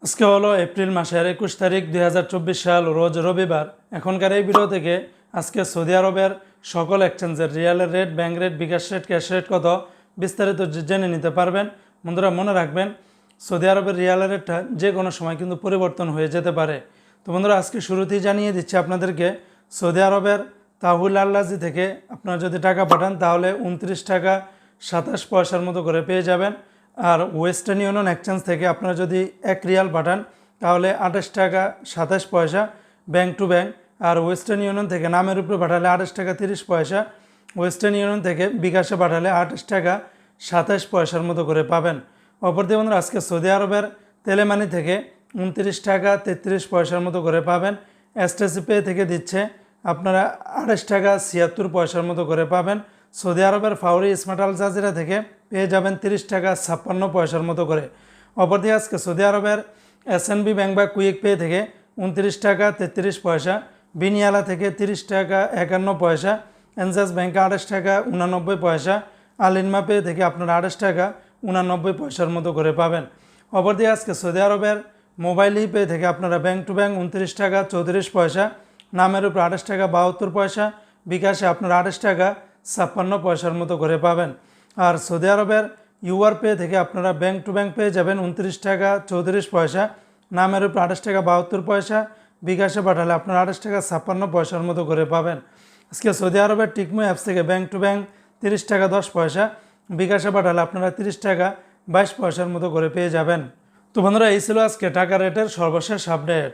আজকে হলো এপ্রিল মাসের 21 তারিখ 2024 সাল, রোজ রবিবার। এখনকার এই ভিডিও থেকে আজকে সৌদি আরবের সকল এক্সচেঞ্জের রিয়ালের রেট, ব্যাংক রেট, বিকাশ রেট, ক্যাশ রেট কত বিস্তারিত জেনে নিতে পারবেন। বন্ধুরা মনে রাখবেন, সৌদি আরবের রিয়ালের রেটটা যে কোনো সময় কিন্তু পরিবর্তন হয়ে যেতে পারে। তো বন্ধুরা আজকে শুরুতেই জানিয়ে দিচ্ছি আপনাদেরকে, সৌদি আরবের তাহুল আল্লাজি থেকে আপনারা যদি টাকা পাঠান তাহলে 29 টাকা 27 পয়সার মতো করে পেয়ে যাবেন। আর ওয়েস্টার্ন ইউনিয়ন এক্সচেঞ্জ থেকে আপনারা যদি 1 রিয়াল পাঠান তাহলে 28 টাকা 27 পয়সা ব্যাংক টু ব্যাংক। আর ওয়েস্টার্ন ইউনিয়ন থেকে নামের উপরে পাঠালে 28 টাকা 30 পয়সা। ওয়েস্টার্ন ইউনিয়ন থেকে বিকাশে পাঠালে 28 টাকা 27 পয়সার মতো করে পাবেন। অপরদিকে বন্ধুরা আজকে সৌদি আরবের তেলেমানি থেকে 29 টাকা 33 পয়সার মতো করে পাবেন। এসটিসি পে থেকে দিচ্ছে আপনারা 28 টাকা 76 পয়সার মতো করে পাবেন। সৌদি আরবের ফাউরি স্মার্ট আল জাজিরা থেকে পেয়ে যাবেন 30 টাকা 56 পয়সার মতো করে। অপরদিকে আজকে সৌদি আরবের এসএনবি ব্যাংক বা কুইক পে থেকে 29 টাকা 33 পয়সা, বিনিয়ালা থেকে 30 টাকা 51 পয়সা, এনজাস ব্যাংকে 28 টাকা 89 পয়সা, আলিনমা পে থেকে আপনারা 28 টাকা 89 পয়সার মতো করে পাবেন। অপরদিকে আজকে সৌদি আরবের মোবাইল ই পে থেকে আপনারা ব্যাংক টু ব্যাংক 29 টাকা 34 পয়সা, নামের উপর 28 টাকা 72 পয়সা, বিকাশে আপনারা 28 টাকা 56 পয়সার মতো করে পাবেন। আর সৌদি আরবের ইউআর পে থেকে আপনারা ব্যাংক টু ব্যাংক পেয়ে যাবেন 29 টাকা 34 পয়সা, নামের উপর 28 টাকা 72 পয়সা, বিকাশে পাঠালে আপনারা 28 টাকা 56 পয়সার মতো করে পাবেন। আজকে সৌদি আরবের টিকমো অ্যাপস থেকে ব্যাংক টু ব্যাংক 30 টাকা 10 পয়সা, বিকাশে পাঠালে আপনারা 30 টাকা 22 পয়সার মতো করে পেয়ে যাবেন। তো বন্ধুরা এই ছিল আজকে টাকা রেটের সর্বশেষ আপডেট।